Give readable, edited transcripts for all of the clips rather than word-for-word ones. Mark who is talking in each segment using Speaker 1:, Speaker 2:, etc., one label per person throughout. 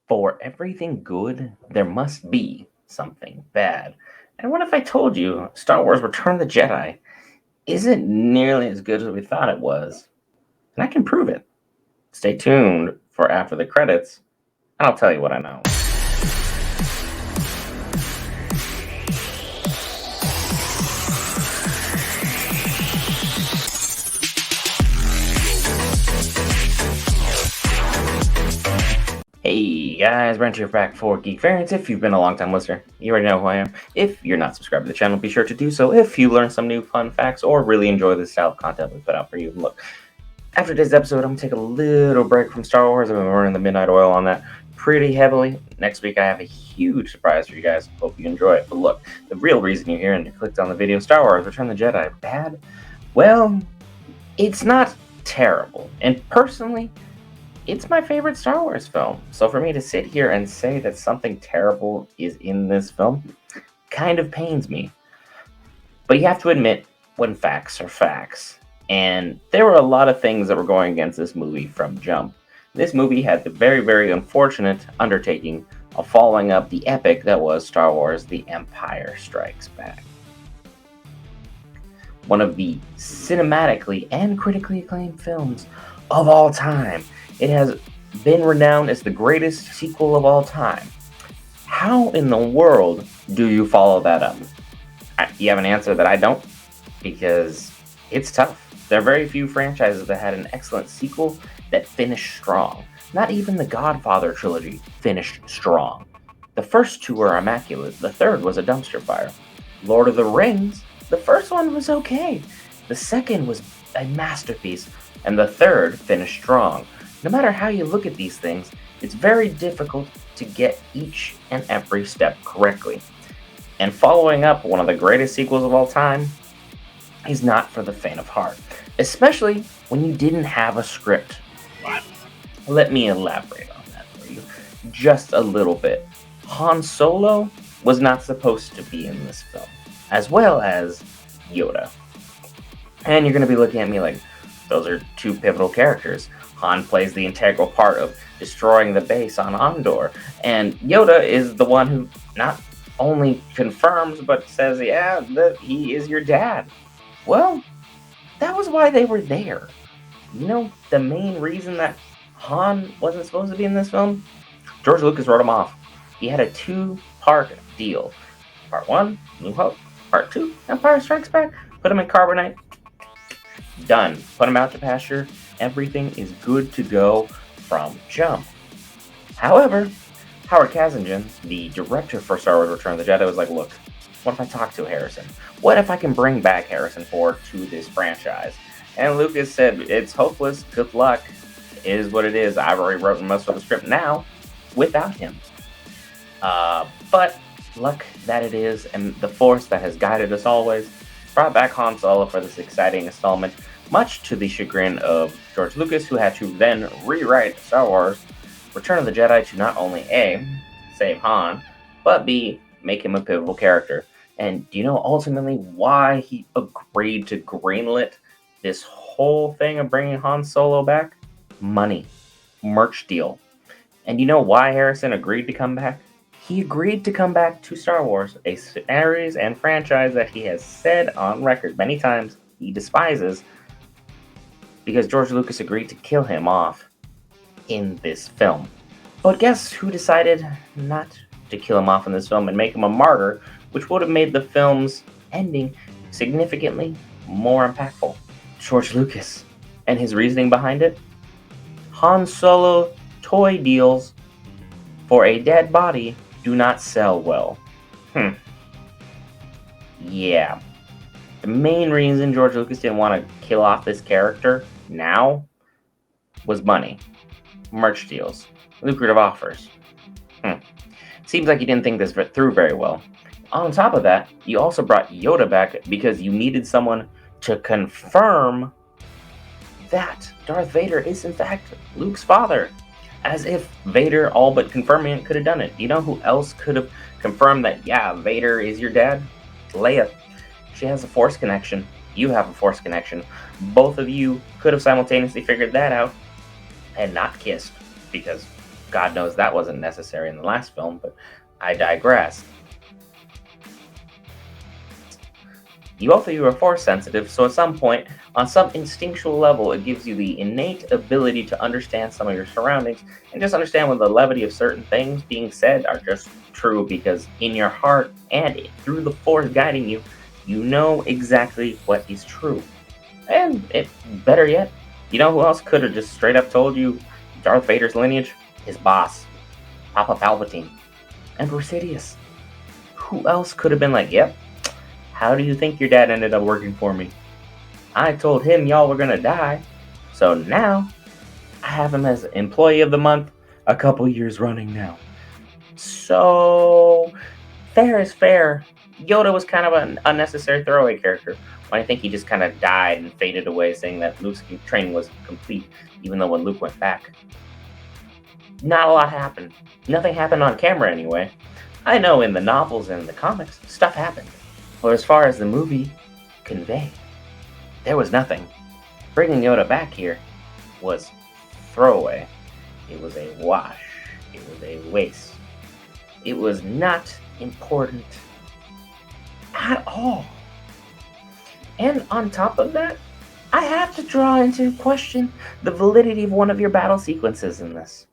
Speaker 1: For everything good, there must be something bad. And what if I told you Star Wars Return of the Jedi isn't nearly as good as we thought it was? And I can prove it. Stay tuned for after the credits, and I'll tell you what I know. Hey guys, Brent here back for Geek Variants. If you've been a long time listener, you already know who I am. If you're not subscribed to the channel, be sure to do so if you learn some new fun facts or really enjoy the style of content we put out for you. Look, after today's episode, I'm going to take a little break from Star Wars. I've been burning the midnight oil on that pretty heavily. Next week, I have a huge surprise for you guys. Hope you enjoy it. But look, the real reason you're here and you clicked on the video, Star Wars Return of the Jedi, bad? Well, it's not terrible. And personally, it's my favorite Star Wars film. So for me to sit here and say that something terrible is in this film kind of pains me. But you have to admit when facts are facts. And there were a lot of things that were going against this movie from jump. This movie had the very, very unfortunate undertaking of following up the epic that was Star Wars The Empire Strikes Back. One of the cinematically and critically acclaimed films of all time. It has been renowned as the greatest sequel of all time. How in the world do you follow that up? You have an answer that I don't, because it's tough. There are very few franchises that had an excellent sequel that finished strong. Not even the Godfather trilogy finished strong. The first two were immaculate. The third was a dumpster fire. Lord of the Rings, the first one was okay. The second was a masterpiece, and the third finished strong. No matter how you look at these things, it's very difficult to get each and every step correctly. And following up one of the greatest sequels of all time is not for the faint of heart, especially when you didn't have a script. Let me elaborate on that for you just a little bit. Han Solo was not supposed to be in this film, as well as Yoda. And you're going to be looking at me like, those are two pivotal characters. Han plays the integral part of destroying the base on Endor, and Yoda is the one who not only confirms, but says, yeah, that he is your dad. Well, that was why they were there. You know, the main reason that Han wasn't supposed to be in this film? George Lucas wrote him off. He had a 2-part deal. Part 1, New Hope. Part 2, Empire Strikes Back. Put him in carbonite. Done. Put him out to pasture. Everything is good to go from jump. However, Howard Kasingen, the director for Star Wars Return of the Jedi, was like, look, what if I talk to Harrison? What if I can bring back Harrison Ford to this franchise? And Lucas said, it's hopeless, good luck, it is what it is. I've already written most of the script now without him. But luck that it is, and the Force that has guided us always, brought back Han Solo for this exciting installment, much to the chagrin of George Lucas, who had to then rewrite Star Wars Return of the Jedi to not only A, save Han, but B, make him a pivotal character. And do you know ultimately why he agreed to greenlit this whole thing of bringing Han Solo back? Money. Merch deal. And you know why Harrison agreed to come back? He agreed to come back to Star Wars, a series and franchise that he has said on record many times he despises, because George Lucas agreed to kill him off in this film. But guess who decided not to kill him off in this film and make him a martyr, which would have made the film's ending significantly more impactful? George Lucas. And his reasoning behind it? Han Solo toy deals for a dead body do not sell well. Yeah. The main reason George Lucas didn't want to kill off this character now was money. Merch deals. Lucrative offers. Seems like you didn't think this through very well. On top of that, you also brought Yoda back because you needed someone to confirm that Darth Vader is in fact Luke's father. As if Vader, all but confirming it, could have done it. You know who else could have confirmed that, yeah, Vader is your dad? Leia. She has a Force connection. You have a Force connection. Both of you could have simultaneously figured that out and not kissed, because God knows that wasn't necessary in the last film, but I digress. Both of you are force sensitive, so at some point, on some instinctual level, it gives you the innate ability to understand some of your surroundings and just understand when the levity of certain things being said are just true because in your heart and through the force guiding you, you know exactly what is true. And better yet, you know who else could have just straight up told you Darth Vader's lineage? His boss, Papa Palpatine, Emperor Sidious. Who else could have been like, yep, how do you think your dad ended up working for me? I told him y'all were gonna die, so now I have him as Employee of the Month a couple years running now. So, fair is fair. Yoda was kind of an unnecessary throwaway character. When I think he just kind of died and faded away, saying that Luke's training was complete, even though when Luke went back, not a lot happened. Nothing happened on camera anyway. I know in the novels and the comics, stuff happened. But as far as the movie conveyed, there was nothing. Bringing Yoda back here was throwaway. It was a wash. It was a waste. It was not important at all. And on top of that, I have to draw into question the validity of one of your battle sequences in this.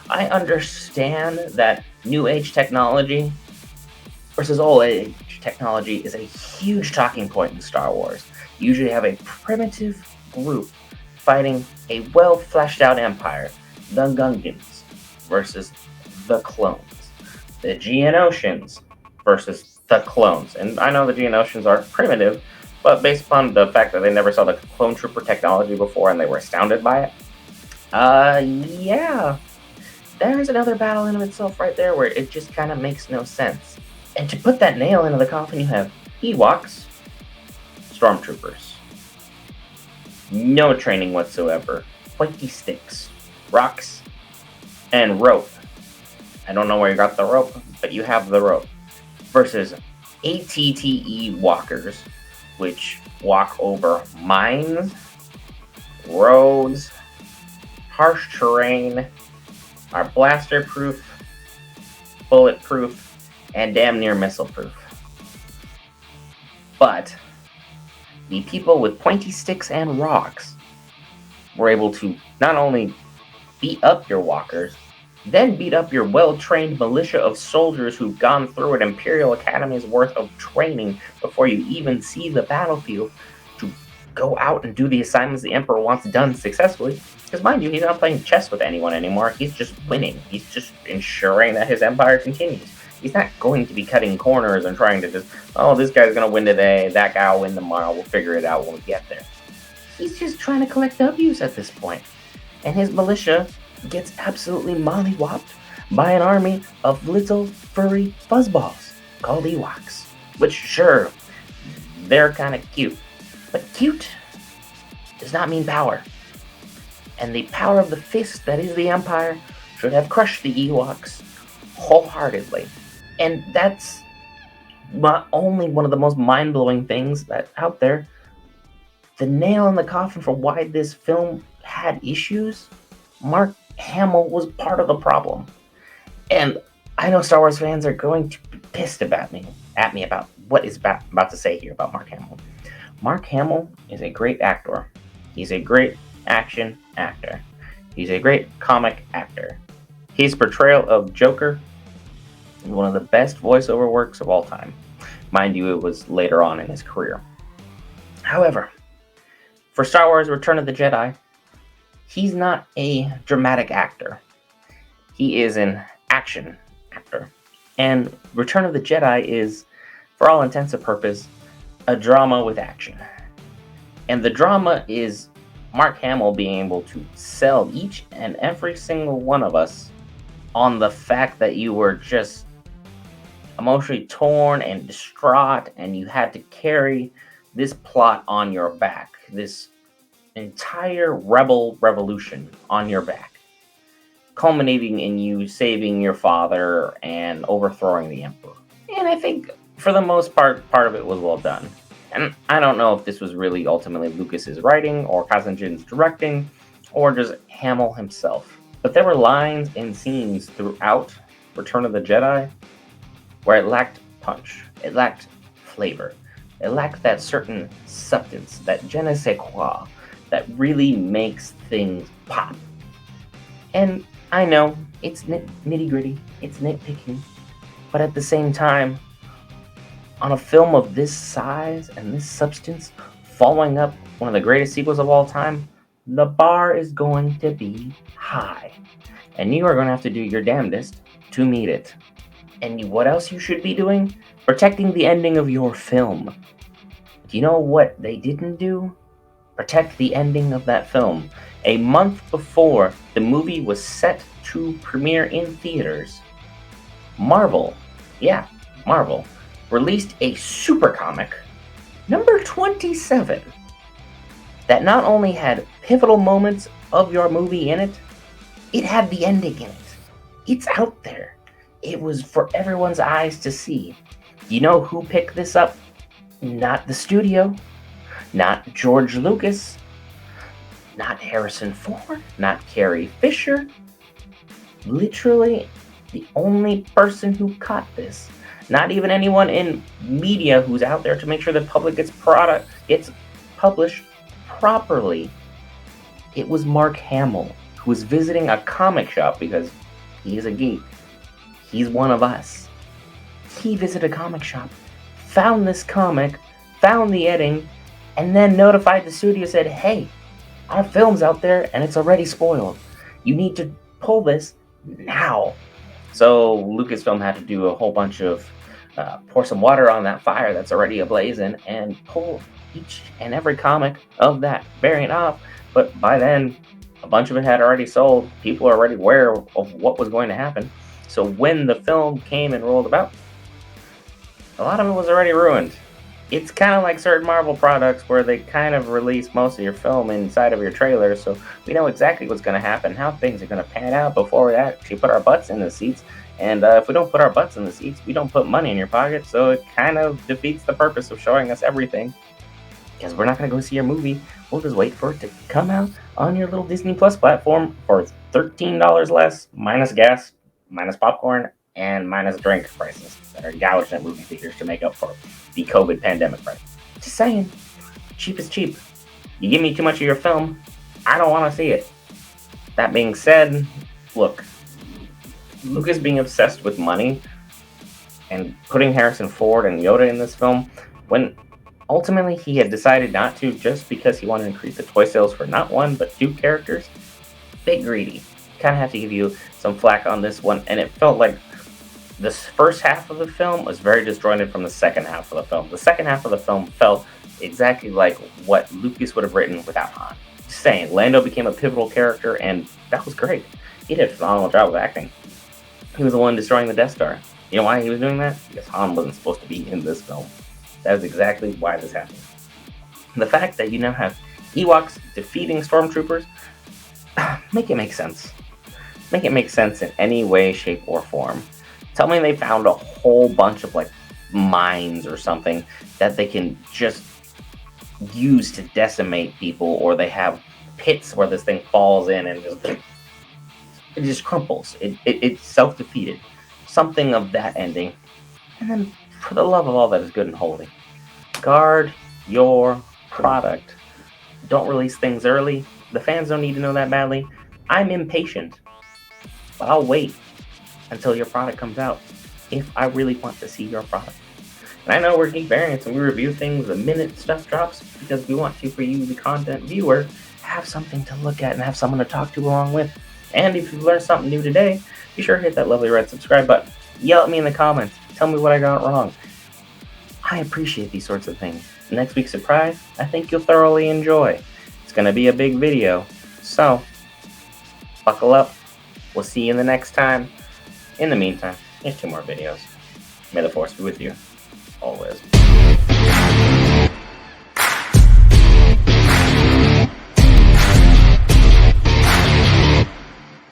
Speaker 1: I understand that new age technology versus old age technology is a huge talking point in Star Wars. You usually have a primitive group fighting a well fleshed out empire, the Gungans versus the clones, the Geonosians versus the clones. And I know the Geonosians are primitive, but based upon the fact that they never saw the clone trooper technology before and they were astounded by it, yeah, there's another battle in itself right there where it just kind of makes no sense. And to put that nail into the coffin, you have Ewoks, stormtroopers, no training whatsoever, pointy sticks, rocks, and rope. I don't know where you got the rope, but you have the rope. Versus ATTE walkers, which walk over mines, roads, harsh terrain, are blaster proof, bulletproof, and damn near missile proof. But the people with pointy sticks and rocks were able to not only beat up your walkers, then beat up your well-trained militia of soldiers who've gone through an Imperial Academy's worth of training before you even see the battlefield to go out and do the assignments the Emperor wants done successfully. Because mind you, he's not playing chess with anyone anymore. He's just winning. He's just ensuring that his empire continues. He's not going to be cutting corners and trying to just, oh, this guy's going to win today, that guy will win tomorrow, we'll figure it out when we get there. He's just trying to collect W's at this point. And his militia gets absolutely mollywopped by an army of little furry fuzzballs called Ewoks. Which, sure, they're kind of cute. But cute does not mean power. And the power of the fist that is the Empire should have crushed the Ewoks wholeheartedly. And that's not only one of the most mind-blowing things that's out there. The nail in the coffin for why this film had issues, Mark Hamill was part of the problem. And I know Star Wars fans are going to be pissed at me about what is about to say here about Mark Hamill. Mark Hamill is a great actor. He's a great action actor. He's a great comic actor. His portrayal of Joker is one of the best voiceover works of all time. Mind you, it was later on in his career. However, for Star Wars Return of the Jedi, he's not a dramatic actor. He is an action actor. And Return of the Jedi is, for all intents and purposes, a drama with action. And the drama is Mark Hamill being able to sell each and every single one of us on the fact that you were just emotionally torn and distraught and you had to carry this plot on your back, this entire rebel revolution on your back, culminating in you saving your father and overthrowing the Emperor. And I think for the most part of it was well done. And I don't know if this was really ultimately Lucas's writing or Kasdan's directing or just Hamill himself. But there were lines and scenes throughout Return of the Jedi where it lacked punch, it lacked flavor, it lacked that certain substance, that je ne sais quoi, that really makes things pop. And I know it's nitty gritty, it's nitpicking, but at the same time, on a film of this size and this substance, following up one of the greatest sequels of all time, the bar is going to be high. And you are going to have to do your damnedest to meet it. And what else you should be doing? Protecting the ending of your film. Do you know what they didn't do? Protect the ending of that film. A month before the movie was set to premiere in theaters, Marvel, released a super comic, number 27, that not only had pivotal moments of your movie in it, it had the ending in it. It's out there. It was for everyone's eyes to see. You know who picked this up? Not the studio, not George Lucas, not Harrison Ford, not Carrie Fisher. Literally, the only person who caught this, not even anyone in media who's out there to make sure the public gets published properly. It was Mark Hamill, who was visiting a comic shop because he is a geek. He's one of us. He visited a comic shop, found this comic, found the editing, and then notified the studio, said, hey, our film's out there and it's already spoiled. You need to pull this now. So Lucasfilm had to do a whole bunch of pour some water on that fire that's already ablazing and pull each and every comic of that variant off. But by then, a bunch of it had already sold. People are already aware of what was going to happen. So when the film came and rolled about, a lot of it was already ruined. It's kind of like certain Marvel products where they kind of release most of your film inside of your trailer, so we know exactly what's going to happen, how things are going to pan out before we actually put our butts in the seats. And if we don't put our butts in the seats, we don't put money in your pocket, so it kind of defeats the purpose of showing us everything. Because we're not going to go see your movie. We'll just wait for it to come out on your little Disney Plus platform for $13 less, minus gas, minus popcorn, and minus drink prices that are gouged at movie theaters to make up for the COVID pandemic price. Just saying, cheap is cheap. You give me too much of your film, I don't want to see it. That being said, look, Lucas being obsessed with money and putting Harrison Ford and Yoda in this film, when ultimately he had decided not to just because he wanted to increase the toy sales for not one but two characters, bit greedy. Kind of have to give you some flack on this one, and it felt like this first half of the film was very disjointed from the second half of the film. The second half of the film felt exactly like what Lucas would have written without Han. Just saying, Lando became a pivotal character, and that was great. He did a phenomenal job of acting. He was the one destroying the Death Star. You know why he was doing that? Because Han wasn't supposed to be in this film. That is exactly why this happened. The fact that you now have Ewoks defeating stormtroopers, make it make sense. Make it make sense in any way, shape, or form. Tell me they found a whole bunch of like mines or something that they can just use to decimate people, or they have pits where this thing falls in and it just crumples. It's self-defeated. Something of that ending. And then, for the love of all that is good and holy, guard your product. Don't release things early. The fans don't need to know that badly. I'm impatient, but I'll wait until your product comes out if I really want to see your product. And I know we're Geek Variants and we review things the minute stuff drops because we want to, for you, the content viewer, have something to look at and have someone to talk to along with. And if you've learned something new today, be sure to hit that lovely red subscribe button. Yell at me in the comments. Tell me what I got wrong. I appreciate these sorts of things. Next week's surprise, I think you'll thoroughly enjoy. It's going to be a big video. So, buckle up. We'll see you in the next time. In the meantime, here's 2 more videos. May the Force be with you, always.